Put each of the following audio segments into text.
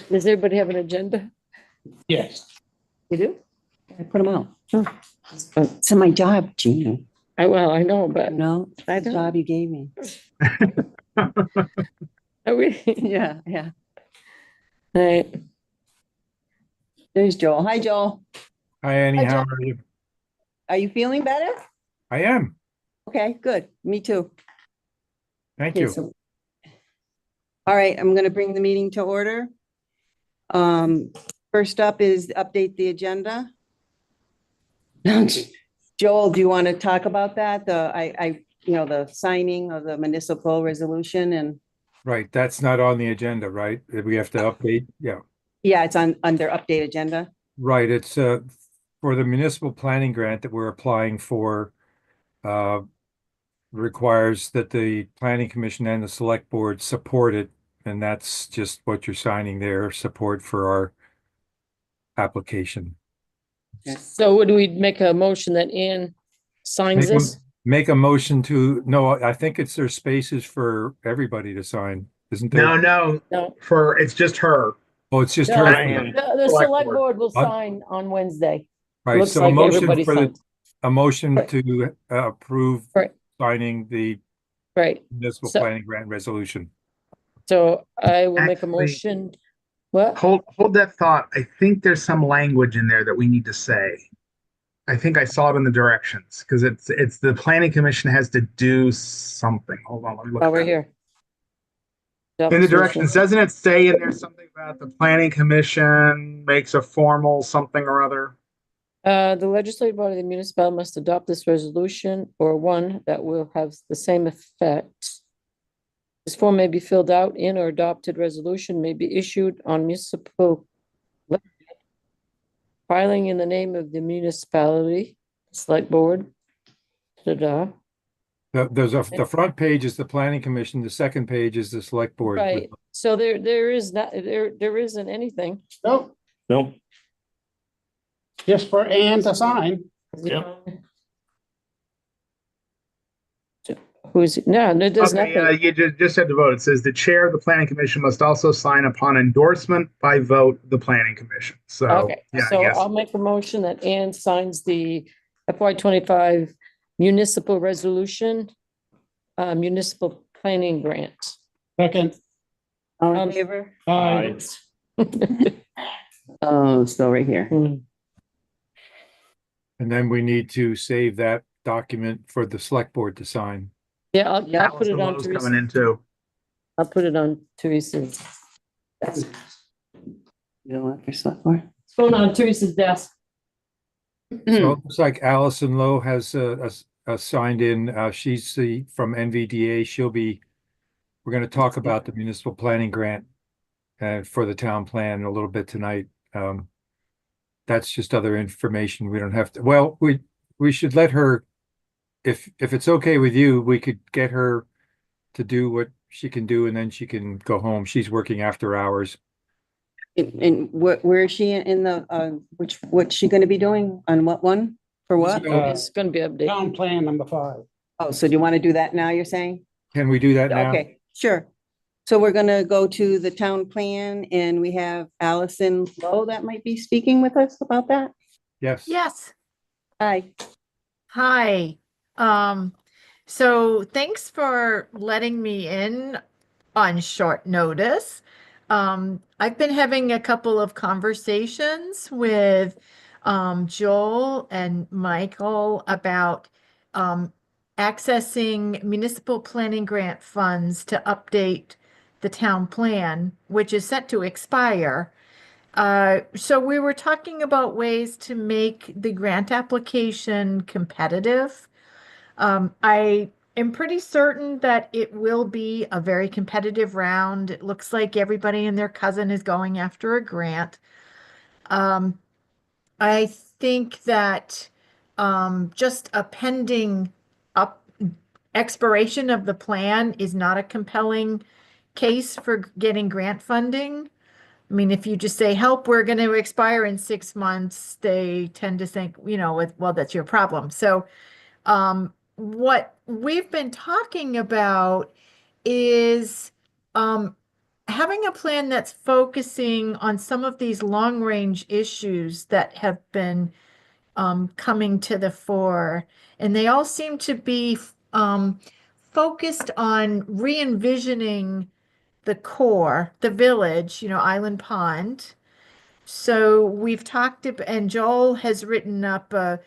Does everybody have an agenda? Yes. You do? I put them out. But It's my job, Gina. I know, but No, I the don't. job you gave me. Are we? Yeah, yeah. Right. There's Joel. Hi, Joel. Hi, Annie. Hi, How Joel. are you? Are you feeling better? I am. Okay, good. Me too. Thank Okay, you. so, all right, I'm gonna bring the meeting to order. First up is update the agenda. Joel, do you want to talk about that? The signing of the municipal resolution and, Right. That's not on the agenda, right? We have to update. Yeah. yeah, it's under update agenda. Right. It's for the municipal planning grant that we're applying for, uh, requires that the planning commission and the select board support it. And that's just what you're signing there, support for our application. So would we make a motion that Ann signs Make a, this? make a motion to, no, I think there's spaces for everybody to sign, isn't there? No, No. it's just her. Oh, it's just No, her. the Select select board. board will sign on Wednesday. Right, Looks so like everybody signed. a motion Right. to approve Right. signing the Right. municipal So- planning grant resolution. So I will make a Actually- motion. What? Hold that thought. I think there's some language in there that we need to say. I think I saw it in the directions because it's the planning commission has to do something. Hold on, let me look. Over at that. here. In the directions, doesn't it say in there something about the planning commission makes a formal something or other? The legislative body of the municipality must adopt this resolution or one that will have the same effect. This form may be filled out in or adopted resolution may be issued on municipal filing in the name of the municipality, select board. Da-da. The front page is the planning commission, the second page is the select board. Right, so there is not, there isn't anything. Nope. Nope. Just for Ann to sign. Yep. Who's, no, there's Okay, yeah, nothing. you just had to vote. It says the chair of the planning commission must also sign upon endorsement by vote the planning commission. So, Okay, yeah, so yes. I'll make a motion that Ann signs the FY 25 municipal resolution, municipal planning grant. Second. All in favor? Aye. Oh, so right here. Hmm. And then we need to save that document for the select board to sign. Yeah, I'll put it Allison on Lowe's Teresa. coming in too. I'll put it on Teresa's. It's You don't want your select board? going on Teresa's desk. So it looks like Allison Lowe has signed in. She's from NVDA. We're going to talk about the municipal planning grant for the town plan a little bit tonight. That's just other information. We don't have to, well, we should let her, if it's okay with you, we could get her to do what she can do and then she can go home. She's working after hours. And where is she in the, what's she gonna be doing? On what one? For what? It's gonna be updated. Town plan number 5. Oh, so do you want to do that now, you're saying? Can we do that now? Okay, sure. So we're gonna go to the town plan and we have Allison Lowe that might be speaking with us about that. Yes. Yes. Hi. Hi. So thanks for letting me in on short notice. I've been having a couple of conversations with Joel and Michael about accessing municipal planning grant funds to update the town plan, which is set to expire. So we were talking about ways to make the grant application competitive. I am pretty certain that it will be a very competitive round. It looks like everybody and their cousin is going after a grant. I think that just a pending expiration of the plan is not a compelling case for getting grant funding. I mean, if you just say, help, we're going to expire in 6 months, they tend to think, well, that's your problem. So what we've been talking about is having a plan that's focusing on some of these long-range issues that have been coming to the fore. And they all seem to be focused on re-envisioning the core, the village, Island Pond. So we've and Joel has written up a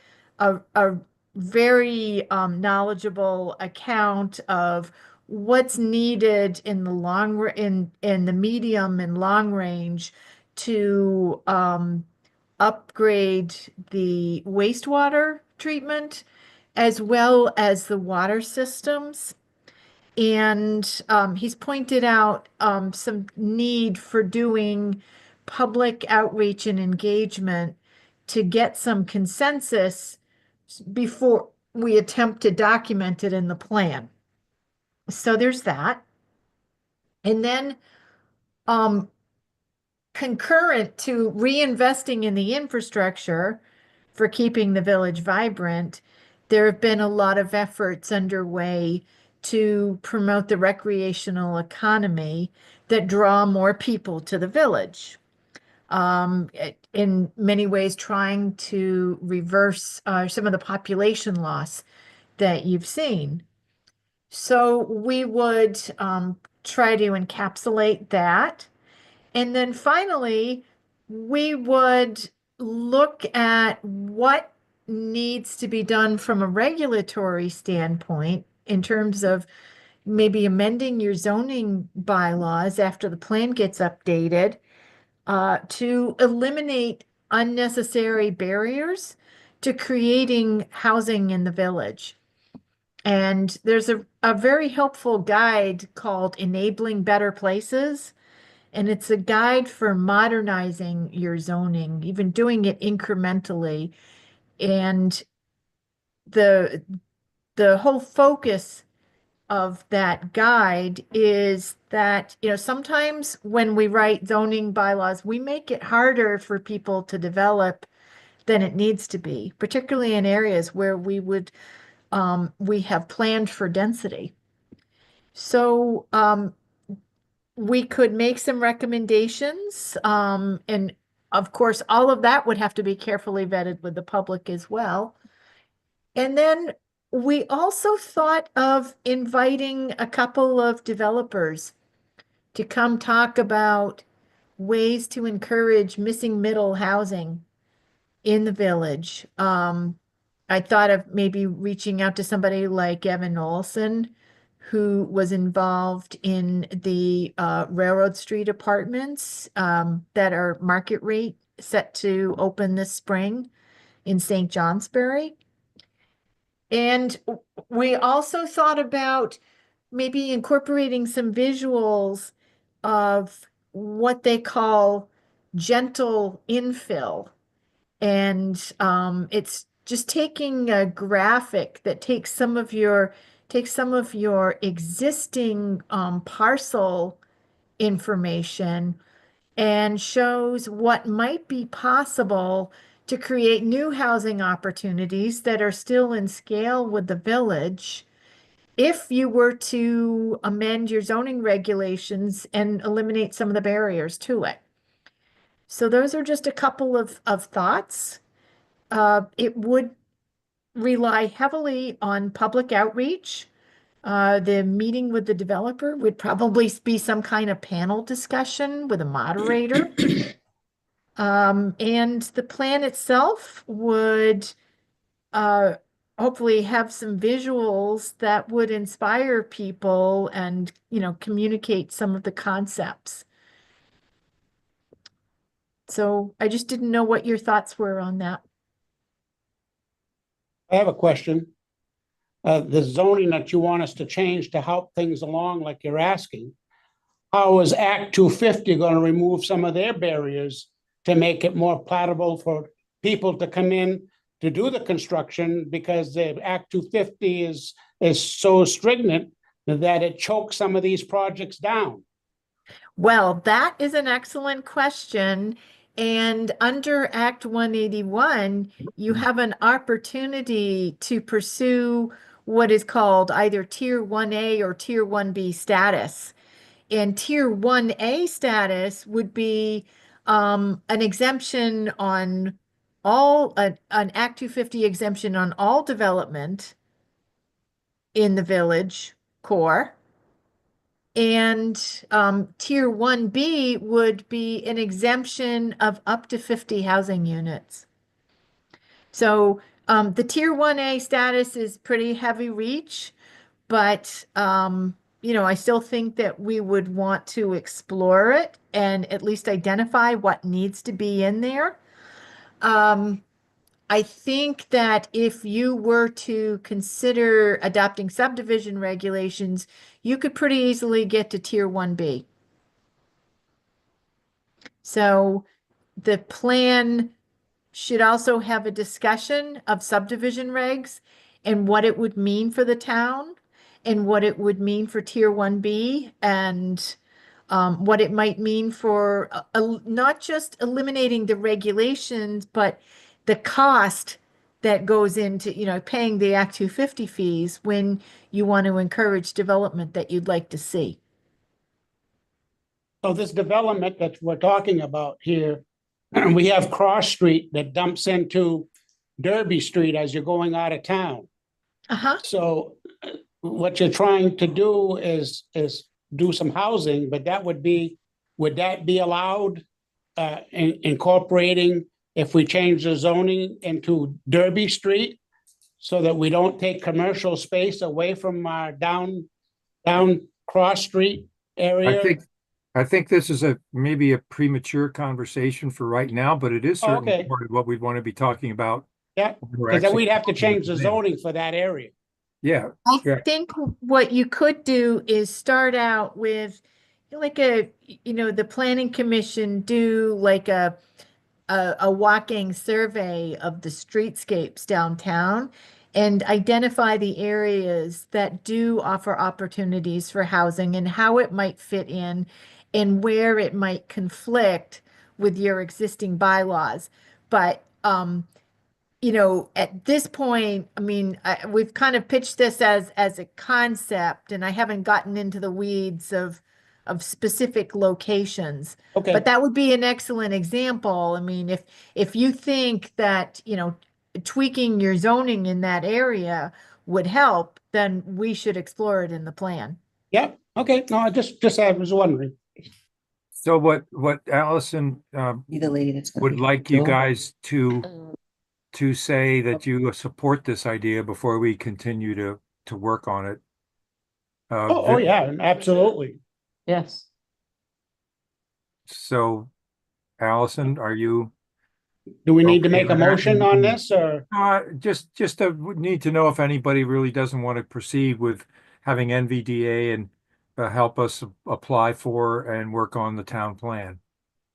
very knowledgeable account of what's needed in the in the medium and long range to upgrade the wastewater treatment as well as the water systems. And he's pointed out some need for doing public outreach and engagement to get some consensus before we attempt to document it in the plan. So there's that. And then concurrent to reinvesting in the infrastructure for keeping the village vibrant, there have been a lot of efforts underway to promote the recreational economy that draw more people to the village. In many ways, trying to reverse some of the population loss that you've seen. So we would try to encapsulate that. And then finally, we would look at what needs to be done from a regulatory standpoint in terms of maybe amending your zoning bylaws after the plan gets updated to eliminate unnecessary barriers to creating housing in the village. And there's a very helpful guide called Enabling Better Places. And it's a guide for modernizing your zoning, even doing it incrementally. And the whole focus of that guide is that, sometimes when we write zoning bylaws, we make it harder for people to develop than it needs to be, particularly in areas where we have planned for density. So, we could make some recommendations, and of course, all of that would have to be carefully vetted with the public as well. And then we also thought of inviting a couple of developers to come talk about ways to encourage missing middle housing in the village. I thought of maybe reaching out to somebody like Evan Olson, who was involved in the Railroad Street apartments that are market rate set to open this spring in St. Johnsbury. And we also thought about maybe incorporating some visuals of what they call gentle infill. And it's just taking a graphic that takes some of your existing parcel information and shows what might be possible to create new housing opportunities that are still in scale with the village if you were to amend your zoning regulations and eliminate some of the barriers to it. So those are just a couple of thoughts. It would rely heavily on public outreach. The meeting with the developer would probably be some kind of panel discussion with a moderator. And the plan itself would hopefully have some visuals that would inspire people and, communicate some of the concepts. So I just didn't know what your thoughts were on that. I have a question. The zoning that you want us to change to help things along, like you're asking, how is Act 250 going to remove some of their barriers to make it more palatable for people to come in to do the construction? Because the Act 250 is so stringent that it chokes some of these projects down. Well, that is an excellent question. And under Act 181, you have an opportunity to pursue what is called either Tier 1A or Tier 1B status. And tier 1A status would be an exemption on all, an Act 250 exemption on all development in the village core. And tier 1B would be an exemption of up to 50 housing units. So the tier 1A status is pretty heavy reach, but you know, I still think that we would want to explore it and at least identify what needs to be in there. I think that if you were to consider adopting subdivision regulations, you could pretty easily get to tier 1B. So the plan should also have a discussion of subdivision regs and what it would mean for the town and what it would mean for tier 1B and what it might mean for not just eliminating the regulations, but the cost that goes into, you know, paying the Act 250 fees when you want to encourage development that you'd like to see. So this development that we're talking about here, we have Cross Street that dumps into Derby Street as you're going out of town. Uh-huh. So what you're trying to do is do some housing, but would that be allowed incorporating if we change the zoning into Derby Street so that we don't take commercial space away from our down Cross Street area? I think this is maybe a premature conversation for right now, but it is certainly Okay. part of what we'd want to be talking about. Yeah, because then we'd have to change the zoning for that area. Yeah, I yeah. think what you could do is start out with like you know, the planning commission do like a walking survey of the streetscapes downtown and identify the areas that do offer opportunities for housing and how it might fit in and where it might conflict with your existing bylaws. But you know, at this point, I mean, we've kind of pitched this as a concept, and I haven't gotten into the weeds of specific locations. Okay. But that would be an excellent example. I mean, if you think that, you know, tweaking your zoning in that area would help, then we should explore it in the plan. Yeah, okay. No, I was wondering. So what Allison Be the lady that's gonna would be like you door. guys to say that you support this idea before we continue to work on it. Oh, yeah, absolutely. Yes. So Allison, are you Do we need to Okay make a with that? motion on this or? just need to know if anybody really doesn't want to proceed with having NVDA and help us apply for and work on the town plan?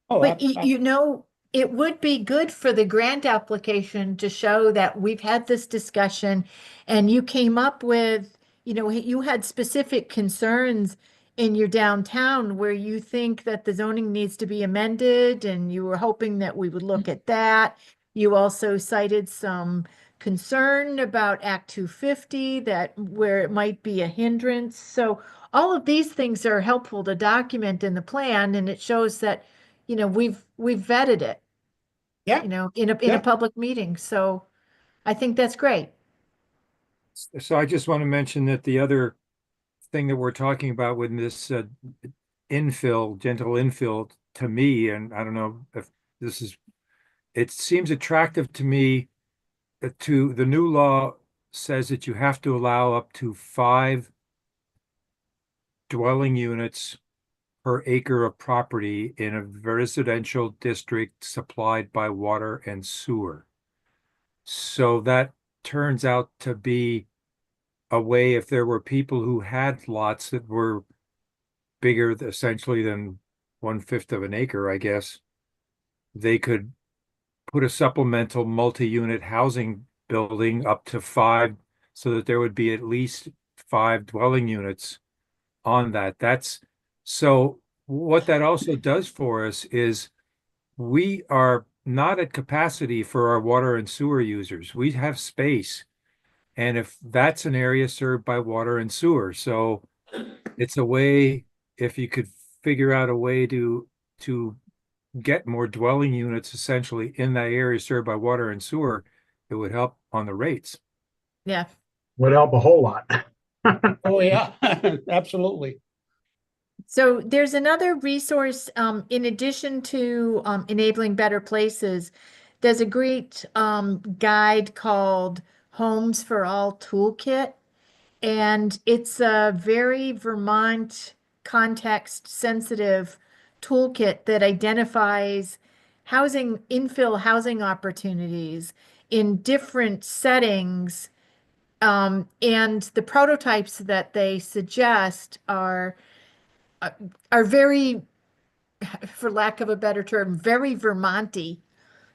Oh, But you know, it would be good for the grant application to show that we've had this discussion and you came up with, you know, you had specific concerns in your downtown where you think that the zoning needs to be amended and you were hoping that we would look at that. You also cited some concern about Act 250 that where it might be a hindrance. So all of these things are helpful to document in the plan and it shows that, you know, we've vetted it, Yeah, you know, in a Yeah. public meeting. So I think that's great. So I just want to mention that the other thing that we're talking about with this gentle infill to me, and I don't know if this is, it seems attractive to me to the new law says that you have to allow up to 5 dwelling units per acre of property in a residential district supplied by water and sewer. So that turns out to be a way if there were people who had lots that were bigger essentially than 1/5 of an acre, I guess, they could put a supplemental multi-unit housing building up to 5 so that there would be at least 5 dwelling units on that. So what that also does for us is we are not at capacity for our water and sewer users. We have space. And if that's an area served by water and sewer, so it's a way if you could figure out a way to get more dwelling units essentially in that area served by water and sewer, it would help on the rates. Yeah. Would help a whole lot. Oh, yeah, absolutely. So there's another resource, in addition to enabling better places. There's a great guide called Homes for All Toolkit, and it's a very Vermont context sensitive toolkit that identifies infill housing opportunities in different settings. And the prototypes that they suggest are very, for lack of a better term, very Vermonty.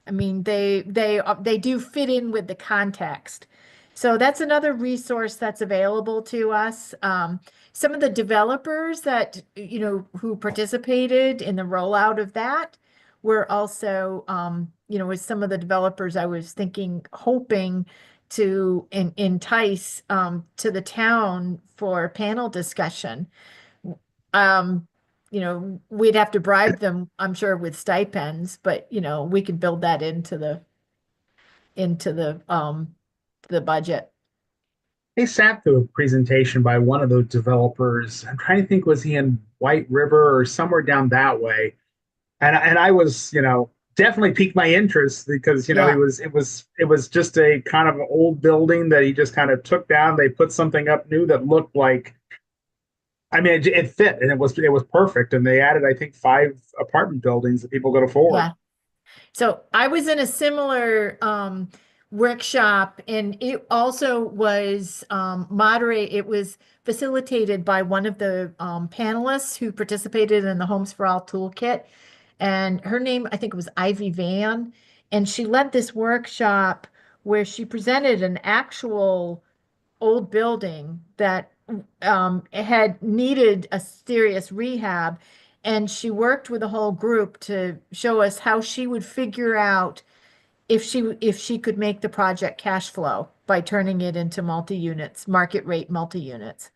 I mean, they do fit in with the context. So that's another resource that's available to us. Some of the developers that, who participated in the rollout of that were also, with some of the developers I was hoping to entice to the town for panel discussion. We'd have to bribe them, I'm sure, with stipends, but we could build that into the budget. They sat through a presentation by one of those developers. I'm trying to think, was he in White River or somewhere down that way? And I was, definitely piqued my interest because, Yeah. it was just a kind of an old building that he just kind of took down. They put something up new that looked like, I mean, it fit and it was perfect. And they added, I think, 5 apartment buildings that people could afford. Yeah. So I was in a similar workshop, and it also was it was facilitated by one of the panelists who participated in the Homes for All Toolkit. And her name, I think it was Ivy Van. And she led this workshop where she presented an actual old building that had needed a serious rehab. And she worked with a whole group to show us how she would figure out if she could make the project cash flow by turning it into multi-units, market rate multi-units.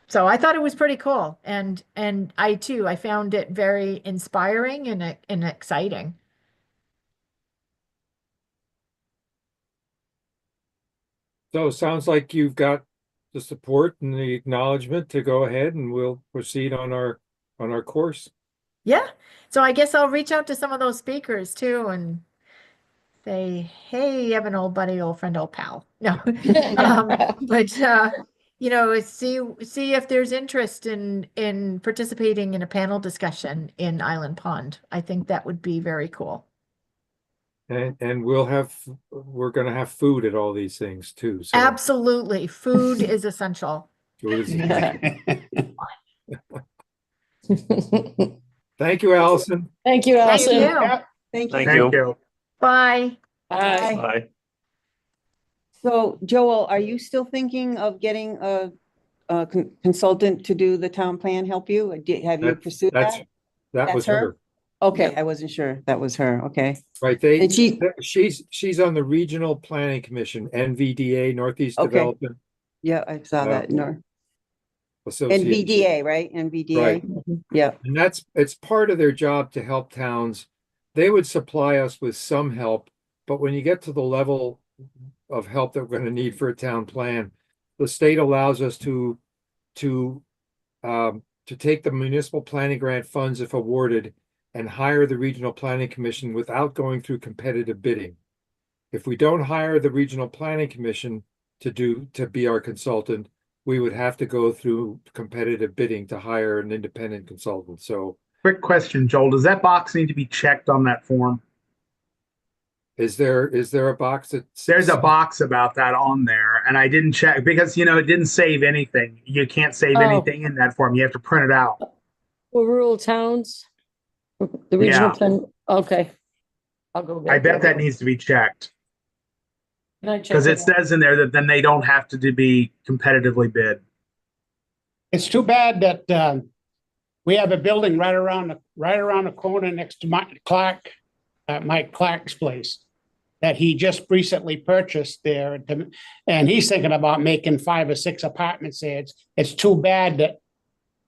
So I thought it was pretty cool. And I found it very inspiring and exciting. So it sounds like you've got the support and the acknowledgement to go ahead, and we'll proceed on our course. Yeah. So I guess I'll reach out to some of those speakers too and say, hey, you have an old buddy, old friend, old pal. No. But see if there's interest in participating in a panel discussion in Island Pond. I think that would be very cool. And we're gonna have food at all these things too. So Absolutely. Food is essential. food is- Thank you, Allison. Thank you, Thank Allison. you. Yeah, Thank you. Thank you. Bye. Bye. Bye. So Joel, are you still thinking of getting a consultant to do the town plan, help you? Have you pursued That that? was That's her? her, Okay, I wasn't sure. That was her. Okay. right? And She's on the Regional Planning Commission, NVDA, Northeast Okay. Development Yeah, I saw that. No, Association. NVDA, right? NVDA. Right. Yeah. And it's part of their job to help towns. They would supply us with some help, but when you get to the level of help that we're going to need for a town plan, the state allows us to take the municipal planning grant funds if awarded and hire the Regional Planning Commission without going through competitive bidding. If we don't hire the Regional Planning Commission to be our consultant, we would have to go through competitive bidding to hire an independent consultant. So Quick question, Joel. Does that box need to be checked on that form? is there a box that There's a box about that on there, and I didn't check because it didn't save anything. You can't save Oh. anything in that form. You have to print it out. For rural towns, the regional Yeah. plan, okay. I'll go. I get bet that needs to be checked Can I check because it it out? says in there that then they don't have to be competitively bid. it's too bad that we have a building right around the corner next to Mike Clark's place that he just recently purchased there. And he's thinking about making 5 or 6 apartments there. It's too bad that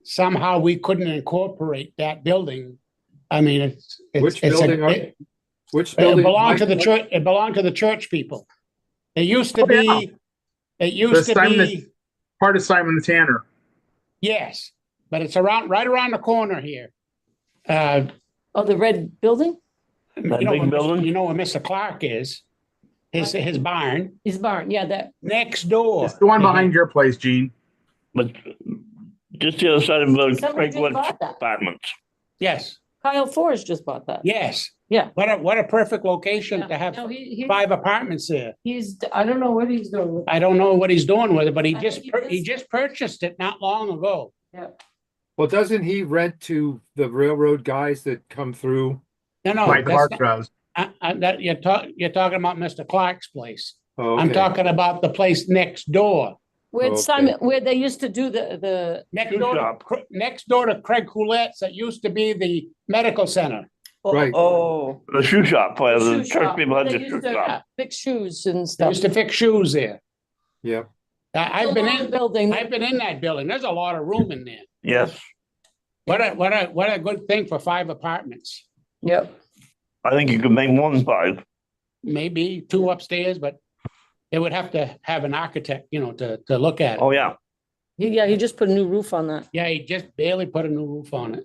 somehow we couldn't incorporate that building. I mean, Which it's building are- it Which it building? belonged to the Mike? church, it belonged to the church people. It used to Oh, yeah. be, it used to Simon- be, Part of Simon the Tanner. yes, but it's right around the corner here. Oh, the red building? You That know, big where building? you know where Mr. Clark is, his barn, His barn, yeah, that, next door. It's the one behind your place, Gene. But just the other side of Somebody Craig just Wood's bought that. apartments. Yes, Kyle Forrest just bought that. yes. Yeah. What a perfect location Yeah. to have No, he, 5 apartments there. he's, I don't know what he's doing with it. I don't know what he's doing with it, but he I just, think he he just- just purchased it not long ago. Yeah. Well, doesn't he rent to the railroad guys that come through? No, Mike that's Clark not- does. that you're talking about Mr. Clark's place. Oh, I'm okay. talking about the place next door. Where Okay. Simon, where they used to do the, Next Shoe door, shop. next door to Craig Coulette's, that used to be the medical center. Right. Oh, The shoe shop, where shoe the church shop, people had they the used shoe to shop. fix shoes and They stuff. used to fix shoes there. Yeah. I've been in, Building. I've been in that building. There's a lot of room in there. Yes, What a good thing for 5 apartments. Yep. I think you could make more than 5. Maybe 2 upstairs, but they would have to have an architect, to look at it. Oh, yeah. He just put a new roof on that. Yeah, he just barely put a new roof on it.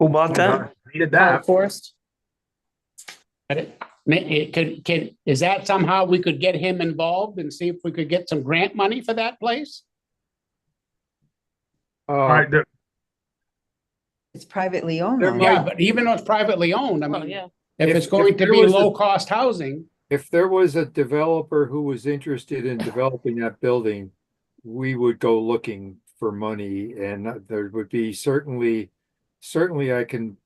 Who bought that? Needed Kyle that. Forrest. But is that somehow we could get him involved and see if we could get some grant money for that place? All right, it's privately owned. There though. might- Yeah, but even though it's privately owned, I Oh, mean, yeah. if If- it's going if to there be was a- low-cost housing, If there was a developer who was interested in developing that building, we would go looking for money, and there would be certainly I can.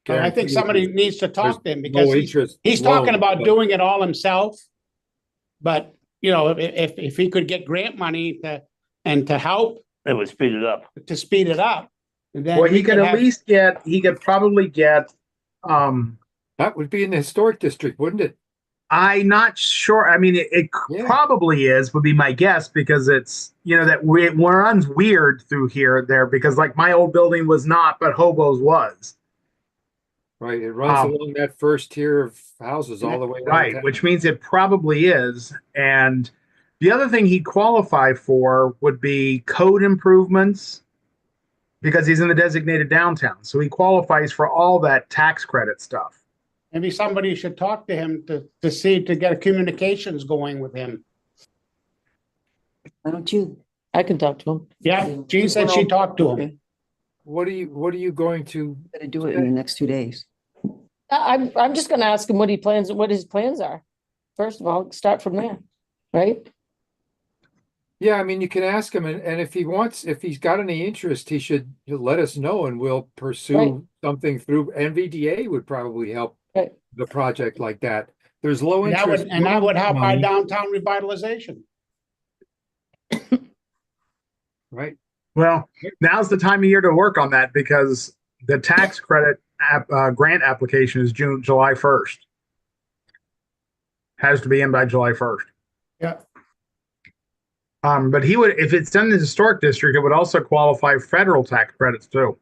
I think guarantee somebody you needs to talk to him no because interest he's talking loan, about but- doing it all himself. But, if he could get grant money to help, It would speed it up. to speed it up. Then well, we he could at have- least get, he could probably get, That would be in the historic district, wouldn't it? I'm not sure. I mean, it Yeah. probably is, would be my guess, because it's, that it runs weird through there, because like my old building was not, but Hobo's was. Right, it runs Um, along that first tier of houses all the way Right, down. which means it probably is. And the other thing he'd qualify for would be code improvements, because he's in the designated downtown. So he qualifies for all that tax credit stuff. Maybe somebody should talk to him to see, to get a communications going with him. Why don't you? I can talk to him. Yeah, Jean said she talked to him. Okay, What are you going to, better do it in the next 2 days. I'm just gonna ask him what his plans are. First of all, start from there, right? yeah, I mean, you can ask him, and if he's got any interest, he'll let us know, and we'll pursue Right. something through NVDA would probably help Right. the project like that. There's low And interest. that would help our money, downtown revitalization. Right, Well, now's the time of year to work on that, because the tax credit grant application is July 1st. Has to be in by July 1st. Yeah. But he would, if it's in the historic district, it would also qualify for federal tax credits too.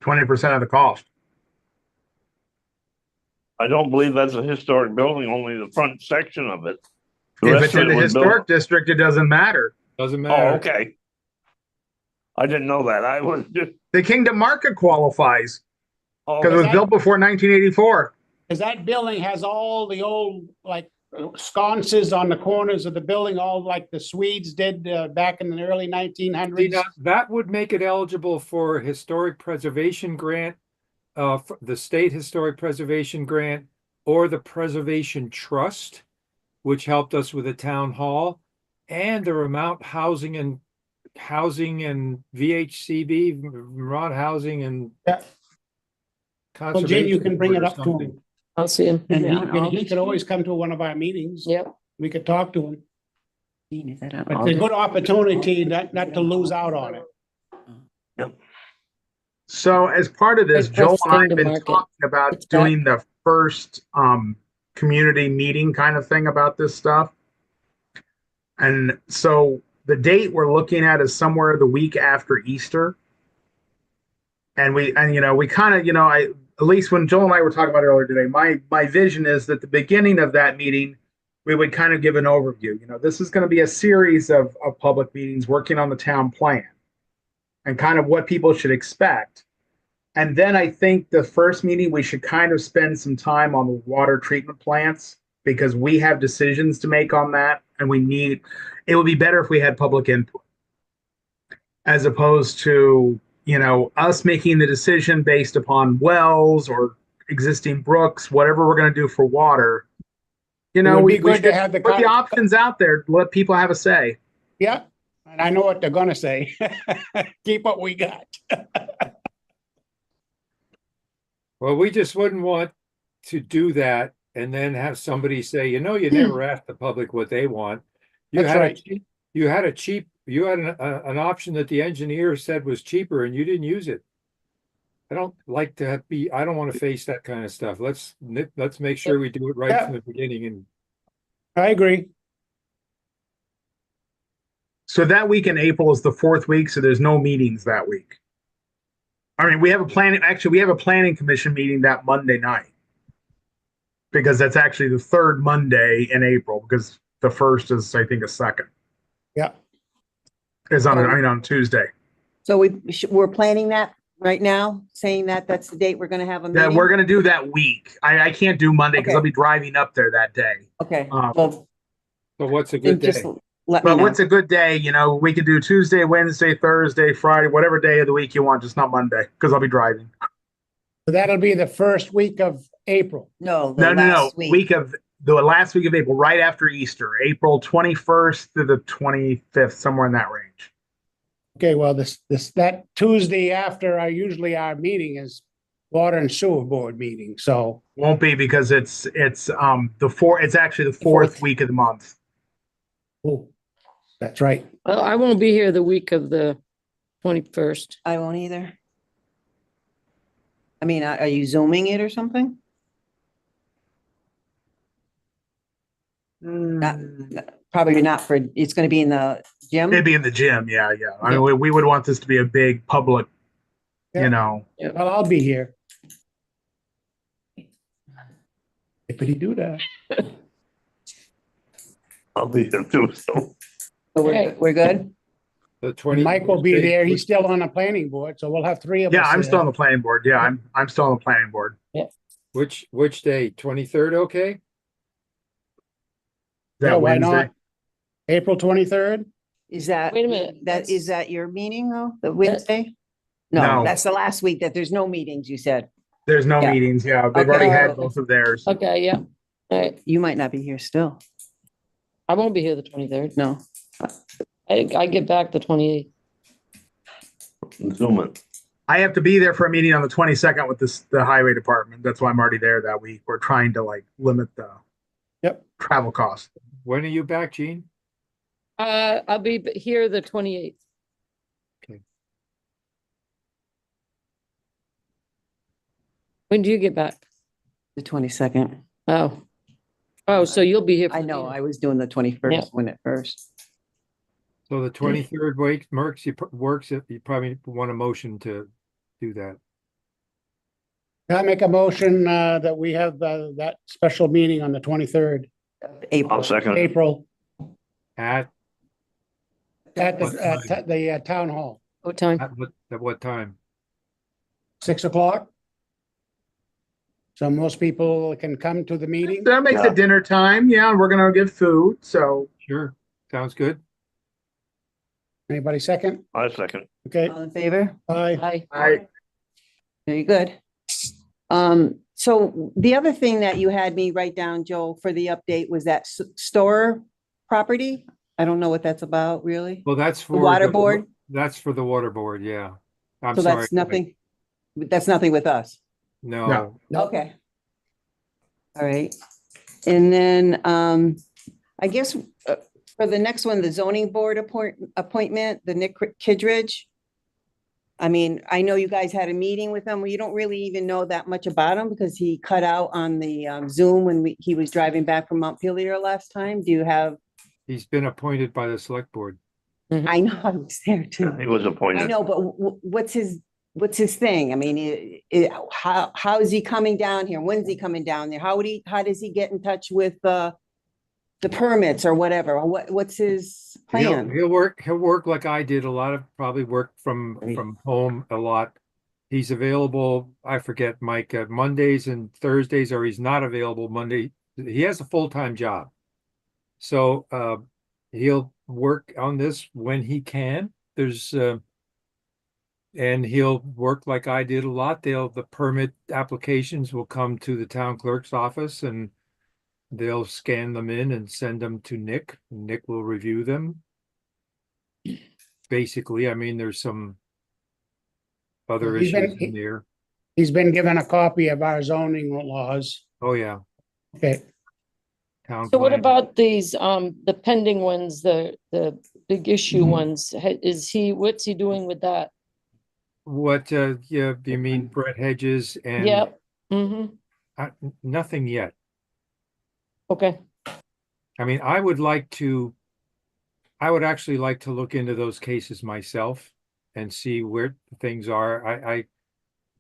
20% of the cost. I don't believe that's a historic building, only the front section of it. The If rest it's of in the it was built- historic district, it doesn't matter. doesn't Oh, matter. okay. I didn't know that. I was just, The Kingdom Market qualifies oh, because it was that- built before 1984. Because that building has all the old, sconces on the corners of the building, all like the Swedes did back in the early See, 1900s. now, that would make it eligible for a historic preservation grant, the state historic preservation grant, or the preservation trust, which helped us with the town hall, and the Vermont housing and VHCB, Vermont Housing and Yeah. Well, Jim, you can bring it up to Conservation him. I'll see him. And Yeah. he could always come to one of our meetings. Yep. We could talk to him. Is that on But it's a August? good opportunity not to lose out on it. So as part of this, Like Joel first and I have Kingdom been Market. talking about It's back. doing the first community meeting kind of thing about this stuff. And so the date we're looking at is somewhere the week after Easter. And we kind of, at least when Joel and I were talking about it earlier today, my vision is that the beginning of that meeting, we would kind of give an overview. This is going to be a series of public meetings working on the town plan and kind of what people should expect. And then I think the first meeting, we should kind of spend some time on the water treatment plants because we have decisions to make on that. And it would be better if we had public input as opposed to, us making the decision based upon wells or existing brooks, whatever we're going to do for water. It would be We good should to have the put the options out there, let people have a say. Yeah, and I know what they're gonna say. Keep what we got. Well, we just wouldn't want to do that and then have somebody say, you never asked the public what they want. You That's had right. you had an option that the engineer said was cheaper and you didn't use it. I don't want to face that kind of stuff. Let's make sure we do it right Yeah. from the beginning. And I agree. So that week in April is the fourth week, so there's no meetings that week. I mean, we have a planning commission meeting that Monday night. Because that's actually the third Monday in April, because the first is, I think, a second. Yeah. Is on Tuesday. So we're planning that right now, saying that that's the date we're gonna have a Yeah, meeting? we're gonna do that week. I can't do Monday because Okay. I'll be driving up there that day. Okay, Um, well, so what's a then good just day? let me But know. what's a good day? We could do Tuesday, Wednesday, Thursday, Friday, whatever day of the week you want, just not Monday, because I'll be driving. So that'll be the first week of April. No, No, the no, no. last week. The last week of April, right after Easter, April 21st to the 25th, somewhere in that range. Okay, well, that Tuesday after our meeting is water and sewer board meeting, so. Won't be because it's actually the fourth Fourth. week of the month. Oh, that's right. Well, I won't be here the week of the 21st. I won't either. I mean, are you zooming it or something? Probably not it's gonna be in the gym? It'd be in the gym, yeah. I mean, we would want this to be a big public, Well, I'll be here. If he do that. I'll be there too, so. So Okay. we're good? The 20. Mike will be there. He's still on the planning board, so we'll have three of us. Yeah, I'm there. still on the planning board. Yeah, I'm still on the planning board. Which day? 23rd, okay? Is that Yeah, why Wednesday? not? April 23rd? Is that? Wait a minute, Is that your meeting though, the Wednesday? No. No, that's the last week that there's no meetings, you said. There's no Yeah. meetings. Yeah, they've Okay. already had both of theirs. Okay, yeah. All right. You might not be here still. I won't be here the 23rd. No. I get back the 28th. Zoom it. I have to be there for a meeting on the 22nd with the highway department. That's why I'm already there that week. We're trying to limit the travel costs. When are you back, Gene? I'll be here the 28th. Okay. When do you get back? The 22nd. Oh, so you'll be here. for I the know, meeting. I was doing the 21st when at first. So the 23rd works, you probably want a motion to do that. I make a motion that we have that special meeting on the 23rd, April. I'll second it. April, At at the town hall, What time? at what time? 6:00. So most people can come to the meeting. That makes Yeah. it dinner time. Yeah, we're gonna give food. So Sure, sounds good. Anybody second? I second. Okay, All in favor? aye. Hi. Very good. So the other thing that you had me write down, Joel, for the update was that store property. I don't know what that's about, really. Well, that's for. water board? That's for the water board, yeah. I'm So sorry. that's nothing with us. No, Okay. All right. And then, I guess, for the next one, the zoning board appointment, the Nick Kittredge. I mean, I know you guys had a meeting with him. You don't really even know that much about him because he cut out on the Zoom when he was driving back from Montpelier last time. Do you have, he's been appointed by the select board. I know I was there too. He was I appointed. know, but what's his what's his thing? I mean, how is he coming down here? When's he coming down there? How does he get in touch with the permits or whatever? What's his plan? He'll work like I did, a lot of probably work from home a lot. He's available, I forget, Mike, Mondays and Thursdays, or he's not available Monday. He has a full-time job. So he'll work on this when he can. And he'll work like I did a lot. The permit applications will come to the town clerk's office and they'll scan them in and send them to Nick. Nick will review them. Basically, I mean, there's some other issues in there. He's been given a copy of our zoning laws. Oh, yeah. Okay. Town So what plan. about these, the pending ones, the big issue ones? What's he doing with that? What, yeah, you mean Brett Hedges and Yep. Mm-hmm. Nothing yet. Okay. I mean, I would actually like to look into those cases myself and see where things are.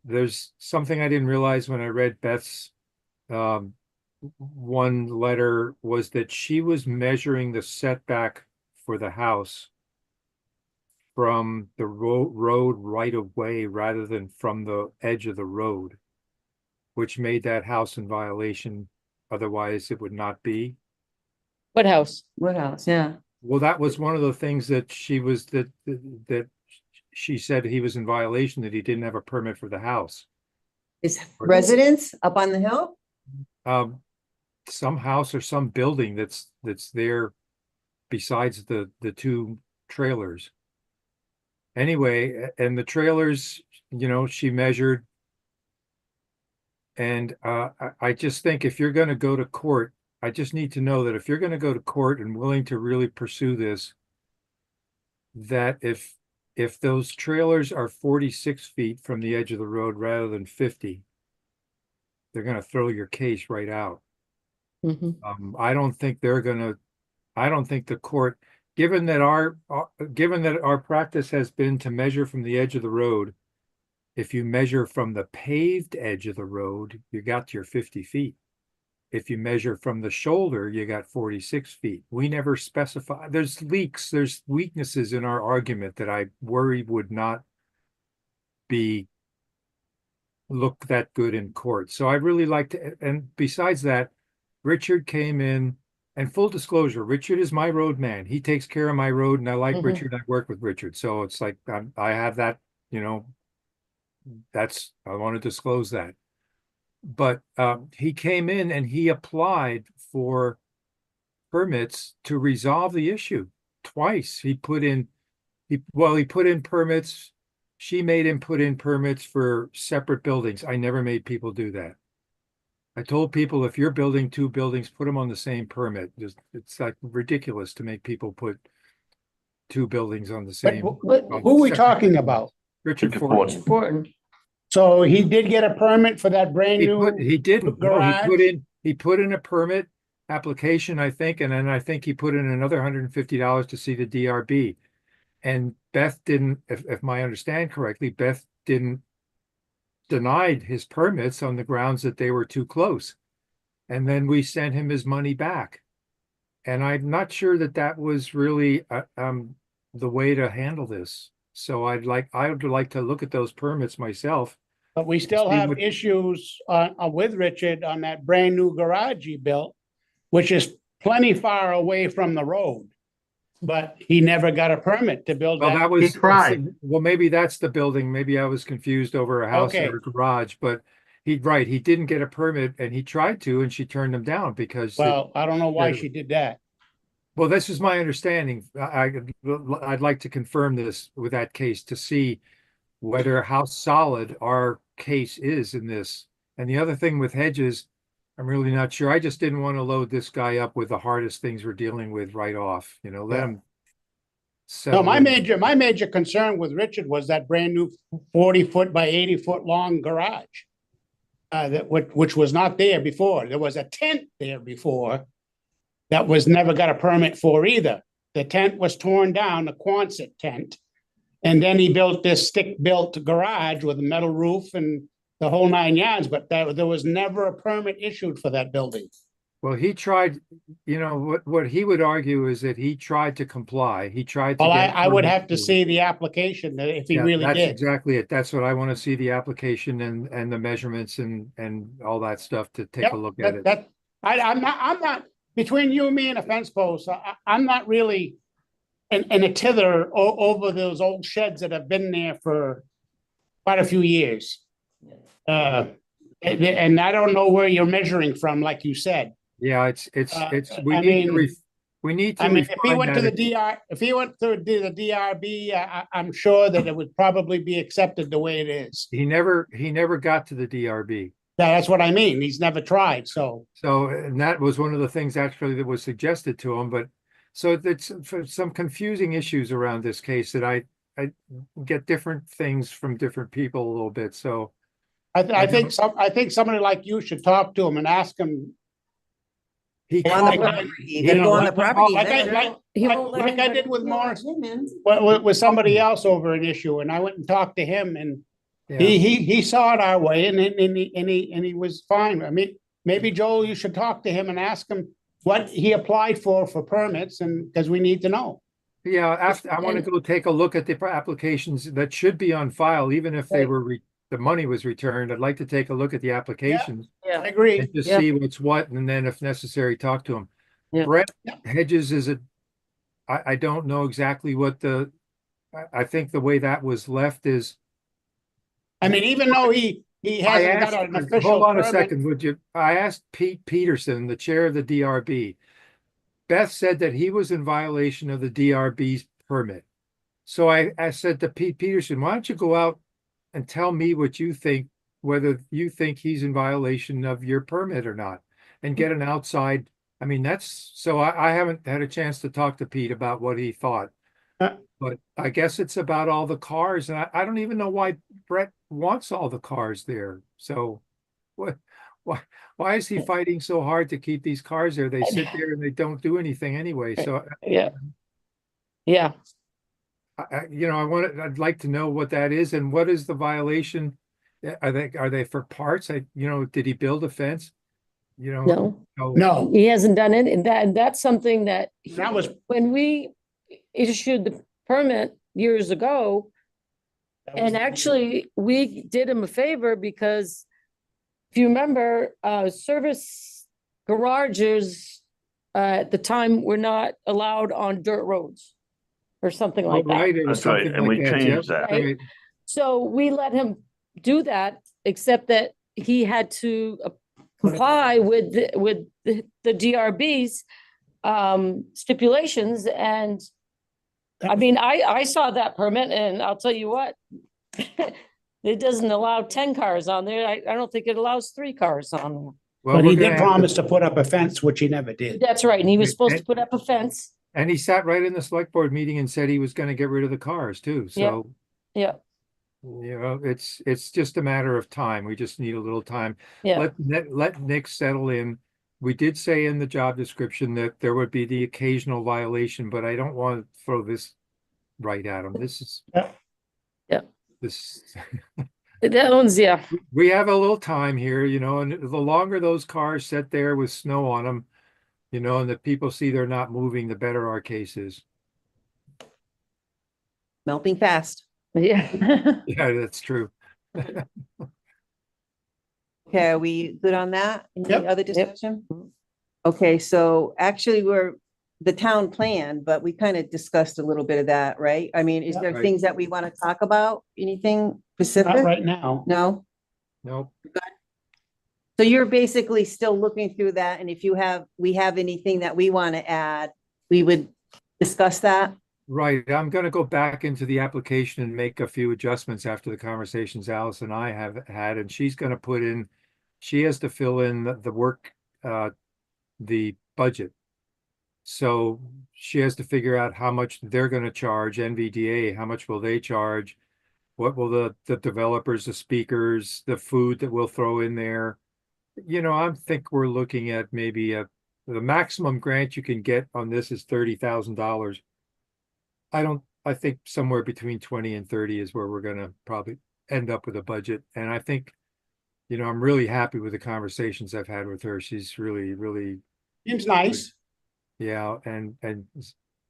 There's something I didn't realize when I read Beth's one letter, was that she was measuring the setback for the house from the road right of way rather than from the edge of the road, which made that house in violation. Otherwise, it would not be. What house? What else? Yeah. Well, that was one of the things that that she said he was in violation, that he didn't have a permit for the house. Is residence up on the hill? Some house or some building that's there besides the two trailers. Anyway, and the trailers, she measured. And I just think if you're going to go to court, I just need to know that if you're going to go to court and willing to really pursue this, that if those trailers are 46 feet from the edge of the road rather than 50, they're going to throw your case right out. Mm-hmm. I don't think the court, given that our practice has been to measure from the edge of the road, if you measure from the paved edge of the road, you got your 50 feet. If you measure from the shoulder, you got 46 feet. We never specify. There's leaks, there's weaknesses in our argument that I worry would not look that good in court. So I really like to, and besides that, Richard came in, and full disclosure, Richard is my road man. He takes care of my road, and I like Richard. I work with Richard. So it's like, I have that, I want to disclose that. But he came in and he applied for permits to resolve the issue twice. He put in permits. She made him put in permits for separate buildings. I never made people do that. I told people, if you're building two buildings, put them on the same permit. It's like ridiculous to make people put two buildings on the same. Who are we talking about? Richard Richard Ford. Important. So he did get a permit for that brand new. He didn't. No, garage? he put in a permit application, I think, and then I think he put in another $150 to see the DRB. And Beth didn't, if my understand correctly, Beth didn't denied his permits on the grounds that they were too close. And then we sent him his money back. And I'm not sure that was really the way to handle this. So I would like to look at those permits myself. But we still have issues with Richard on that brand new garage he built, which is plenty far away from the road. But he never got a permit to build Well, that. that was, He tried. well, maybe that's the building. Maybe I was confused over a house or a garage, but he didn't get a permit, and he tried to, and she turned him down because. Well, I don't know why she did that. Well, this is my understanding. I'd like to confirm this with that case to see how solid our case is in this. And the other thing with Hedges, I'm really not sure. I just didn't want to load this guy up with the hardest things we're dealing with right off. Let him. No, my major concern with Richard was that brand new 40-foot by 80-foot long garage. Which was not there before. There was a tent there before that was never got a permit for either. The tent was torn down, the Quonset tent, And then he built this stick-built garage with a metal roof and the whole 9 yards, but there was never a permit issued for that building. Well, he tried, what he would argue is that he tried to comply. He tried to Well, get. I would permit have to for it. see the application if he Yeah, really that's did. exactly it. That's what I want to see, the application and the measurements and all that stuff to take Yep, a look at it. I'm not, between you and me and a fence post, I'm not really in a tither over those old sheds that have been there for quite a few years. And I don't know where you're measuring from, like you said. Yeah, we I need to, mean- we need to I mean, if he refine went to the that. if he went to the DRB, I'm sure that it would probably be accepted the way it is. He never got to the DRB. That's what I mean. He's never tried, so. So, and that was one of the things actually that was suggested to him, but so it's some confusing issues around this case that I get different things from different people a little bit, so. I think somebody like you should talk to him and ask him. He On the called- property, you they know, go on the like- property. Like then. I did with Morris, with somebody else over an issue, and I went and talked to him, and Yeah. he saw it our way, and he was fine. I mean, maybe Joel, you should talk to him and ask him what he applied for permits, and because we need to know. Yeah, I want to go take a look at the applications that should be on file, even if they were, the money was returned. I'd like to take a look at the applications I agree. and just Yeah. see what's what, and then if necessary, talk to them. Yeah. Brett Yeah. Hedges I don't know exactly what I think the way that was left is. I mean, even though he I hasn't asked, got an official hold on a permit. second, would you? I asked Pete Peterson, the chair of the DRB. Beth said that he was in violation of the DRB's permit. So I said to Pete Peterson, why don't you go out and tell me what you think, whether you think he's in violation of your permit or not, and get an outside. I mean, so I haven't had a chance to talk to Pete about what he thought. But I guess it's about all the cars, and I don't even know why Brett wants all the cars there. So why is he fighting so hard to keep these cars there? They sit there and they don't do anything anyway. So Yeah. Yeah. I'd like to know what that is and what is the violation? Are they for parts? Did he build a fence? No, No, he hasn't done it. And that's something that that was. when we issued the permit years ago, and actually we did him a favor because if you remember, service garages at the time were not allowed on dirt roads or something like that. Right, it was That's right, something and we like that. changed Yep, that. right. So we let him do that, except that he had to comply with the DRB's stipulations. And I mean, I saw that permit and I'll tell you what, it doesn't allow 10 cars on there. I don't think it allows 3 cars on there. Well, But we're he gonna did have to- promise to put up a fence, which he never did. That's right. And he was supposed to And- put up a fence. And he sat right in the select board meeting and said he was gonna get rid of the cars too, so. Yeah, It's just a matter of time. We just need a little time. yeah. Let Nick settle in. We did say in the job description that there would be the occasional violation, but I don't want to throw this right at him. This is. Yeah. Yeah. This, That one's, yeah. we have a little time here, and the longer those cars sit there with snow on them, and the people see they're not moving, the better our case is. Melting fast. Yeah. Yeah, that's true. Okay, are we good on that? Any Yep. other discussion? Okay, so actually we're the town plan, but we kind of discussed a little bit of that, right? I mean, is Yeah. there Right. things that we want to talk about? Anything Not specific? right now. No? Nope. So you're basically still looking through that, and if we have anything that we want to add, we would discuss that? Right, I'm gonna go back into the application and make a few adjustments after the conversations Alice and I have had, and she's gonna she has to fill in the work, the budget. So she has to figure out how much they're gonna charge NVDA, how much will they charge? What will the developers, the speakers, the food that we'll throw in there? I think we're looking at maybe the maximum grant you can get on this is $30,000. I I think somewhere between 20 and 30 is where we're gonna probably end up with a budget. And I think, I'm really happy with the conversations I've had with her. She's really, really, Seems nice. yeah, and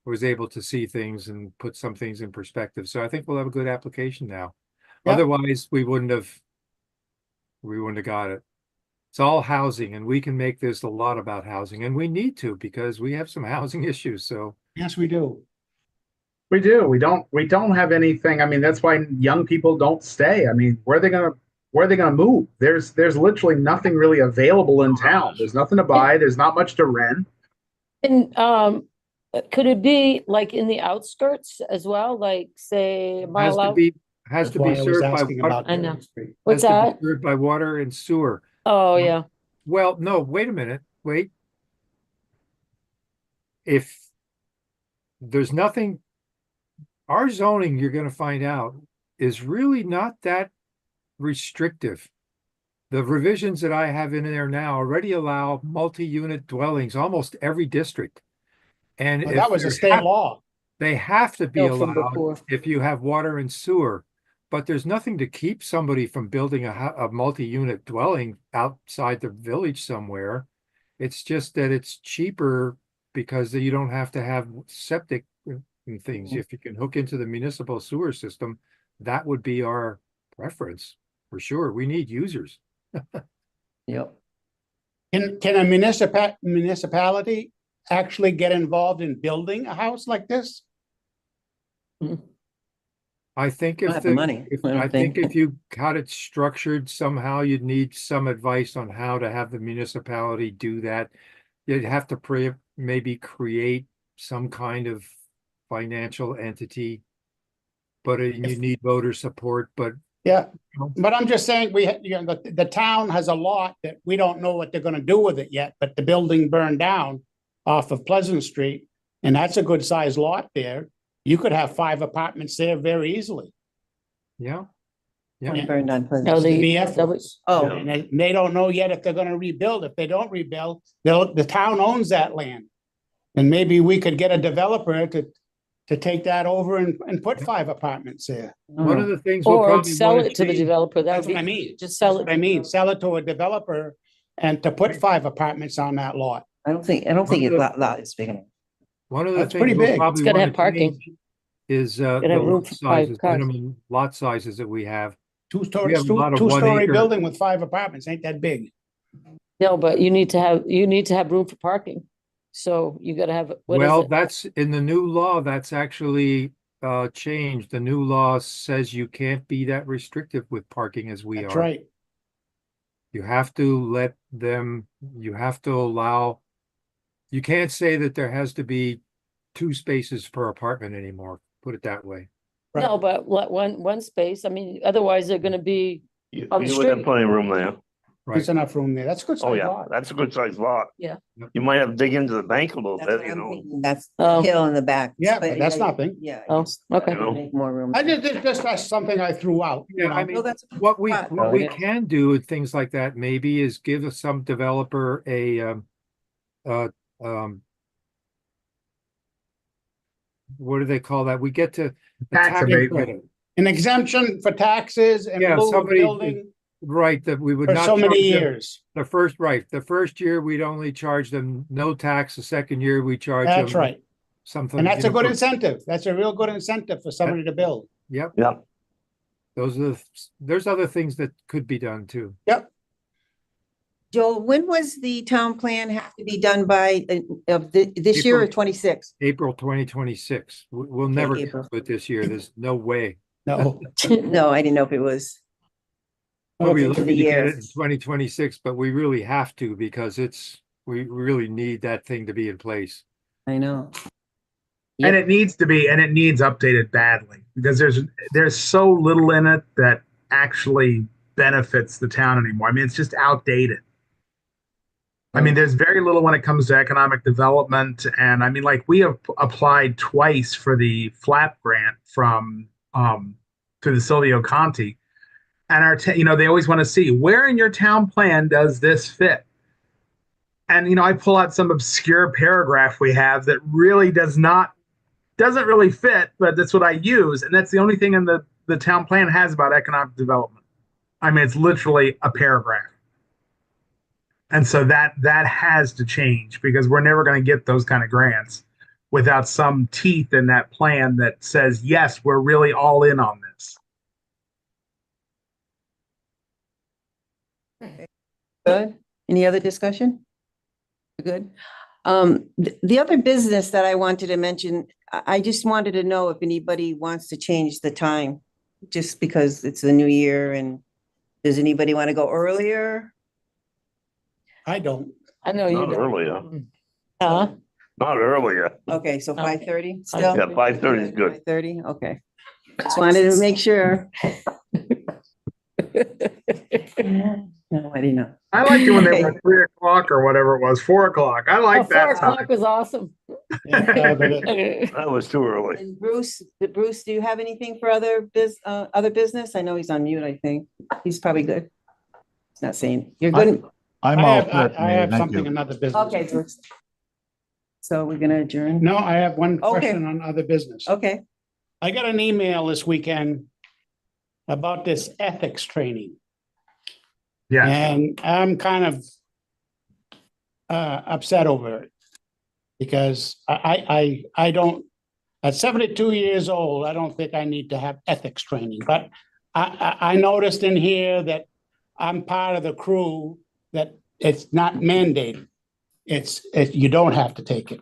was able to see things and put some things in perspective. So I think we'll have a good application now. Yeah. Otherwise, we wouldn't have got it. It's all housing, and we can make this a lot about housing, and we need to because we have some housing issues. So Yes, we do. We do. We don't have anything. I mean, that's why young people don't stay. I mean, where are they gonna move? There's literally nothing really available in town. There's nothing to buy. There's not much to rent. And could it be like in the outskirts as well, like say a has mile to out? be That's why I was served by asking water. about I know. Dairy Street. What's Has to that? be served by water and sewer. Oh, yeah. Well, no, wait a minute. Wait. If there's nothing, our zoning, you're going to find out, is really not that restrictive. The revisions that I have in there now already allow multi-unit dwellings, almost every district. And Well, if that was a there state law. they have to be No, from allowed before. if you have water and sewer. But there's nothing to keep somebody from building a multi-unit dwelling outside the village somewhere. It's just that it's cheaper because you don't have to have septic and things. If you can hook into the municipal sewer system, that would be our preference for sure. We need users. Yep. Can a municipality actually get involved in building a house like this? I think Don't if have the money, I don't I think think. if you got it structured somehow, you'd need some advice on how to have the municipality do that. You'd have to maybe create some kind of financial entity. But you need voter support, but Yeah, No. but I'm just saying, the town has a lot that we don't know what they're gonna do with it yet, but the building burned down off of Pleasant Street, and that's a good sized lot there. You could have 5 apartments there very easily. yeah. When Yeah. it burned down Pleasant No, Street. the- BF was. Oh. And they don't know yet if they're gonna rebuild. If they don't rebuild, the town owns that land. And maybe we could get a developer to take that over and put 5 apartments there. One of the things we'll Or probably sell want it to the to developer. That That's would what I be, mean. just sell That's it. what I mean, sell it to a developer and to put 5 apartments on that lot. I don't think it's lot is big enough. One of the That's pretty things we'll big. probably It's gotta want have to parking. change is Gotta the have room lot for 5 sizes, cars. minimum lot sizes that we have. Two-story, We have a lot of 1 two-story acre. building with 5 apartments, ain't that big? No, but you need to have room for parking. So you gotta have, what is Well, it? that's in the new law, that's actually changed. The new law says you can't be that restrictive with parking as we That's are. right. You have to allow, you can't say that there has to be 2 spaces per apartment anymore, put it that way. Right. No, but let one space. I mean, otherwise they're gonna be, You On the you would have street. plenty of room there. Right. There's enough room there. That's a good Oh, size yeah, lot. that's a good sized lot. Yeah. You might have to dig into the bank a little That's bit, what you I'm know. thinking. That's Oh. the hill in the back. Yeah, but that's nothing. Yeah. Oh, just okay. Make more room. That's something I threw out. you Yeah, I know. mean, No, that's. what we Right. can do with things like that maybe is give us some developer what do they call that? We get to a Tax abatement. credit. An exemption for taxes and Yeah, lieu of somebody- building Right, that we would for not so many charge them years. the first year we'd only charge them no tax. The second year we charge them. That's right. Something. And that's you a know, good for- incentive. That's a real good incentive for somebody to build. Yep, Yeah, there's other things that could be done too. Joel, when was the town plan have to be done by, this year or April. 26? April 2026. We'll never get April. to it this year. There's no way. No. No, I didn't know if it was. We'll be Into the lucky to get year. it in 2026, but we really have to because we really need that thing to be in place. I know. And it needs to be, and it needs updated badly because there's so little in it that actually benefits the town anymore. I mean, it's just outdated. I mean, there's very little when it comes to economic development. And I mean, like we have applied twice for the FLAP grant from to the Silvio Conti. And they always want to see where in your town plan does this fit? And I pull out some obscure paragraph we have that really does not doesn't really fit, but that's what I use. And that's the only thing in the town plan has about economic development. I mean, it's literally a paragraph. And so that has to change because we're never going to get those kind of grants without some teeth in that plan that says, yes, we're really all in on this. Good. Any other discussion? Good. The other business that I wanted to mention, I just wanted to know if anybody wants to change the time, just because it's the new year, and does anybody want to go earlier? I don't. I know you Not don't. earlier, Huh? not earlier. Okay, so No. 5:30 still? Yeah, 5:30 is good. 5:30, okay. Just wanted to make sure. No, I didn't know. I liked it when they were Okay. at 3 o'clock or whatever it was, 4 o'clock. I Oh, like 4 that o'clock time. was awesome. Yeah, but That was too early. And Bruce, do you have anything for other business? I know he's on mute, I think. He's probably good. He's not saying, you're good. I'm I all have, set, I Mayor, have thank something, you. another business. Okay, Bruce. So we're gonna adjourn? No, I have one Okay. question on other business. Okay, I got an email this weekend about this ethics training. Yes. And I'm kind of upset over it. Because I don't, at 72 years old, I don't think I need to have ethics training, but I noticed in here that I'm part of the crew that it's not mandated. You don't have to take it.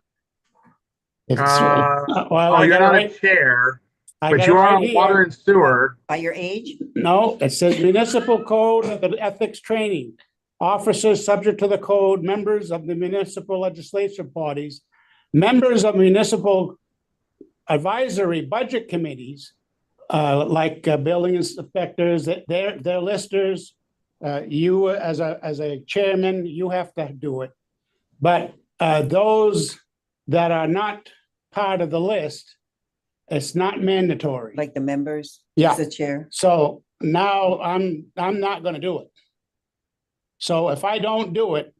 It's, well, Oh, I you're got it not a right, chair, I but got you it are right on water here. and sewer. by your age? No, it says municipal code of the ethics training. Officers subject to the code, members of the municipal legislative bodies, members of municipal advisory budget committees, like building inspectors, they're listers. You as a chairman, you have to do it. But those that are not part of the list, it's not mandatory. Like the members? Yeah. The chair? So now I'm not gonna do it. So if I don't do it,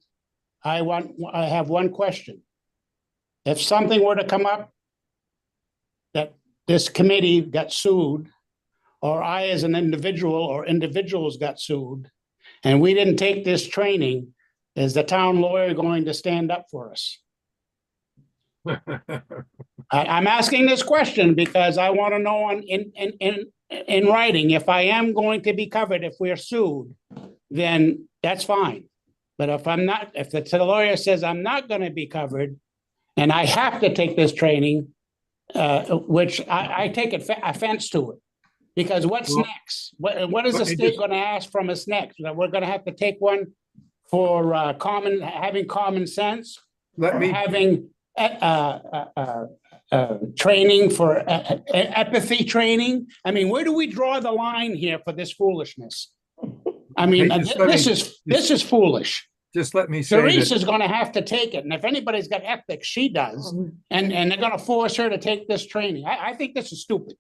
I have one question. If something were to come up that this committee got sued, or I as an individual or individuals got sued, and we didn't take this training, is the town lawyer going to stand up for us? I'm asking this question because I want to know in writing, if I am going to be covered if we're sued, then that's fine. But if I'm not, if the lawyer says I'm not going to be covered and I have to take this training, which I take offense to it. Because what's Well, next? What is the let me state just- going to ask from us next? That we're going to have to take one for having common sense? Let Or me, having training for empathy training? I mean, where do we draw the line here for this foolishness? I mean, Hey, just let me- this is foolish. just let me say Therese that, is gonna have to take it, and if anybody's got ethics, she does, and they're gonna force her to take this training. I think this is stupid.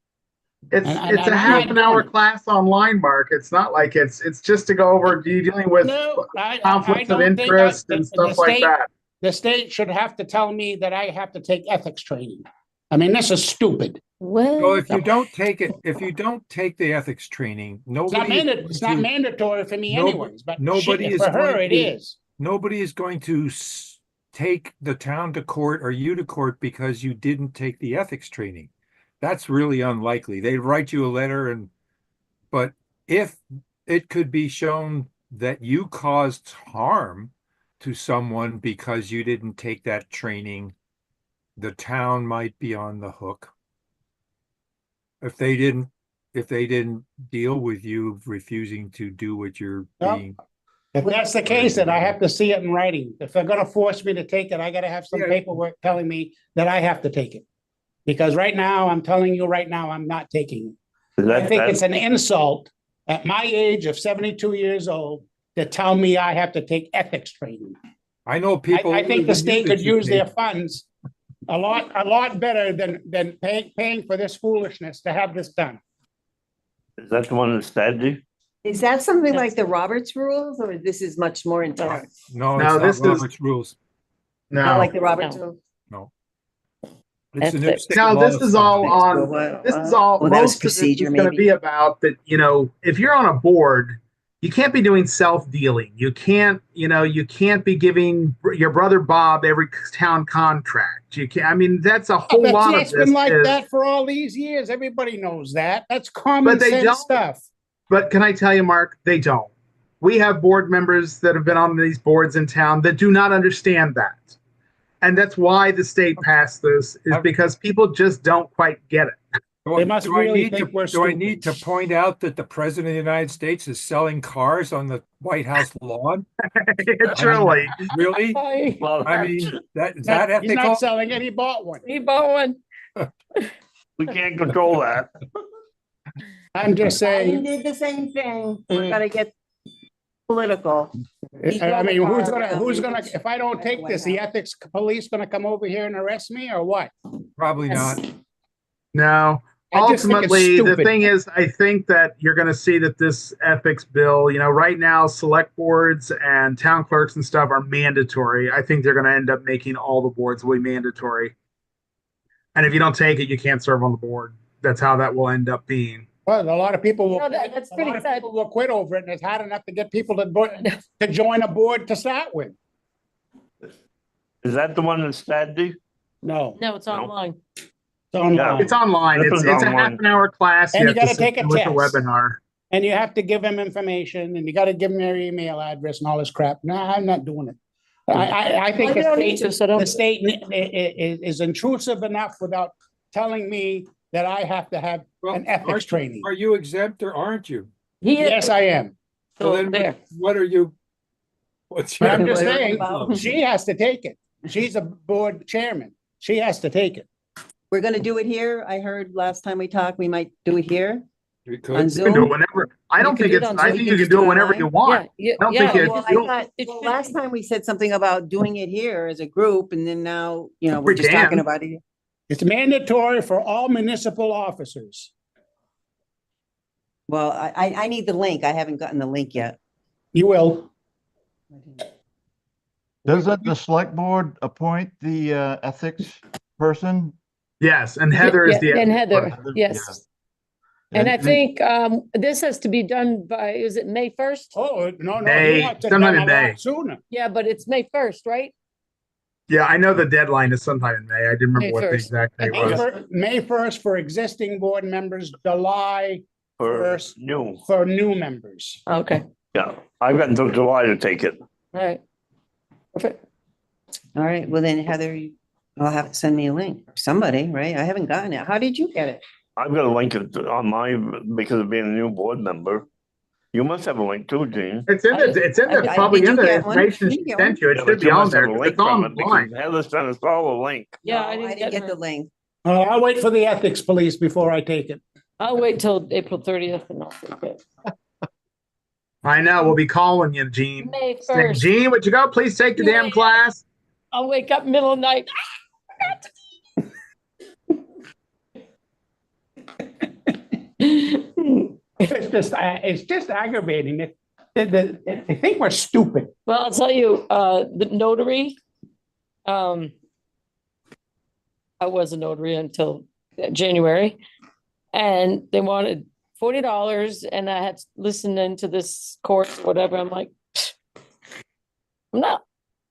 It's And it's a I'm half not an hour doing it. class online, Mark. It's not like it's just to go over dealing with No, I conflicts of don't think interest the and stuff like state, that. the state should have to tell me that I have to take ethics training. I mean, this is stupid. well, Well, if you don't take it, if you don't take the ethics training, It's not mandatory for me Nobody- anyways, but nobody is for her, going it to- is. nobody is going to take the town to court or you to court because you didn't take the ethics training. That's really unlikely. They'd write you a letter but if it could be shown that you caused harm to someone because you didn't take that training, the town might be on the hook. If they didn't deal with you refusing to do what you're Well, being. If that's the case, then I have to see it in writing. If they're gonna force me to take it, I gotta have some Yeah. paperwork telling me that I have to take it. Because right now, I'm telling you right now, I'm not taking it. I think it's an insult at my age of 72 years old to tell me I have to take ethics training. I know people. I think older the than state you could that you use their take- funds a lot better than paying for this foolishness to have this done. Is that the one in Stadgy? Is that something like the Roberts rules, or this is much more intense? No, No, it's this not is- Robert's rules. Not No, like the Roberts No. rules? No. It's the new Ethics. state Now, law this is all something. on, this is all, Well, that was most of this is procedure, going to maybe. be about that, if you're on a board, you can't be doing self-dealing. You can't, you can't be giving your brother Bob every town contract. You can't, I mean, that's a whole lot of It's this been like is, that for all these years. Everybody knows that. That's But common they sense don't. stuff. but can I tell you, Mark, they don't. We have board members that have been on these boards in town that do not understand that. And that's why the state passed this, is because people just don't quite get it. They must Do I really need think to- we're Do I stupid. need to point out that the president of the United States is selling cars on the White We lawn? Truly. Really? Hi, Well, I mean, is that He's not ethical? selling it. He bought one. we bought one. we can't control that. I'm just saying, did the same thing. We're gonna get political. I mean, who's gonna, if I don't take this, the ethics police gonna come over here and arrest me or what? Probably not. No. I just think it's Ultimately, the stupid. thing is, I think that you're going to see that this ethics bill, right now, select boards and town clerks and stuff are mandatory. I think they're going to end up making all the boards will be mandatory. And if you don't take it, you can't serve on the board. That's how that will end up being. Well, a lot of people will, No, that's a pretty lot of sad. people will quit over it, and it's hard enough to get people to join a board to start with. Is that the one that's Saturday? No. No, it's online. It's online. It's online. This It's is a online. half an hour class. And you have to gotta sit take a through with the test. webinar. And you have to give them information, and you gotta give them their email address and all this crap. No, I'm not doing it. I think Well, you don't the need state, to, so don't. the state is intrusive enough without telling me that I have to have Well, an ethics training. Are you exempt or aren't you? He is. Yes, I am. So So then there. what are you? What's But your? I'm just What are you saying, about? she has to take it. She's a board chairman. She has to take it. We're gonna do it here. I heard last time we talked, we might do it here You on could. You can do it Zoom. whenever. I You don't can think do it it's, on I Zoom. think You you can can just do do it it whenever online. you want. Yeah, I don't yeah, think Well, it's- I you- thought, it well, should- last time we said something about doing it here as a group, and then now, we're We just talking can. about it. It's mandatory for all municipal officers. Well, I need the link. I haven't gotten the link yet. You will. Doesn't the select board appoint the ethics person? Yes, and Heather is the. Yeah, and Heather, Heather, yes. And I think this has to be done by, is it May 1st? Oh, no, May, you want to sometime done in a lot May. sooner. Yeah, but it's May 1st, right? Yeah, I know the deadline is sometime in May. I didn't remember May what the 1st. exact date Okay. was. May 1st for existing board members, July For First. new, for new members. Okay, yeah. I've got until July to take it. all right. Perfect. All right, well then Heather, I'll have to send me a link. Somebody, right? I haven't gotten it. How did you get it? I've got a link on my, because of being a new board member. You must have a link too, Gene. It's in the, it's in the, probably did in you the get one? information Did she you get sent you. It Yeah, should but be you on must have there. a 'cause link It's from it because online. Heather sent us all a link. Yeah, No, I didn't get the her. link. I'll wait for the ethics police before I take it. I'll wait till April 30th and I'll take it. I know, we'll be calling you, Gene. May Saying, 1st. Gene, would you go? Please take the damn Yeah. class. I'll wake up middle of the night. It's just aggravating. They think we're stupid. Well, I'll tell you, the notary, I was a notary until January. And they wanted $40 and I had listened into this course, or whatever. I'm like, I'm not,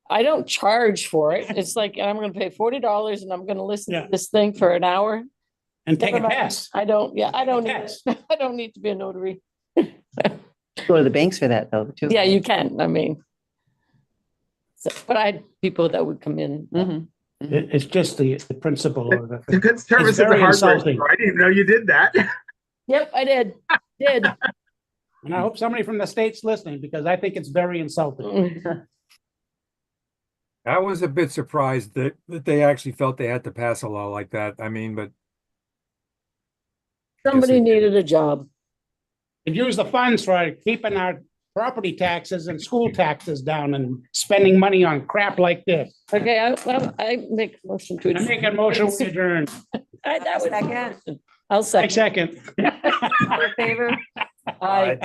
I don't charge for it. It's like, I'm gonna pay $40 and I'm gonna listen to Yeah. this thing for an hour. And take a Never mind. test. I don't, yeah, I don't need, Yes. I don't need to be a notary. Go to the banks for that though, too. Yeah, you can, I mean. So, but I had people that would come in. Mhm. It's just the principle of The it. good service at the very hardware insulting. store. I didn't even know you did that. Yep, I did, did. And I hope somebody from the state's listening because I think it's very insulting. I was a bit surprised that they actually felt they had to pass a law like that. I mean, but Somebody needed a job. And use the funds for keeping our property taxes and school taxes down and spending money on crap like this. Okay, I make a motion to. I make a motion we adjourn. That was Second. I'll I second. second. All in favor? Aye.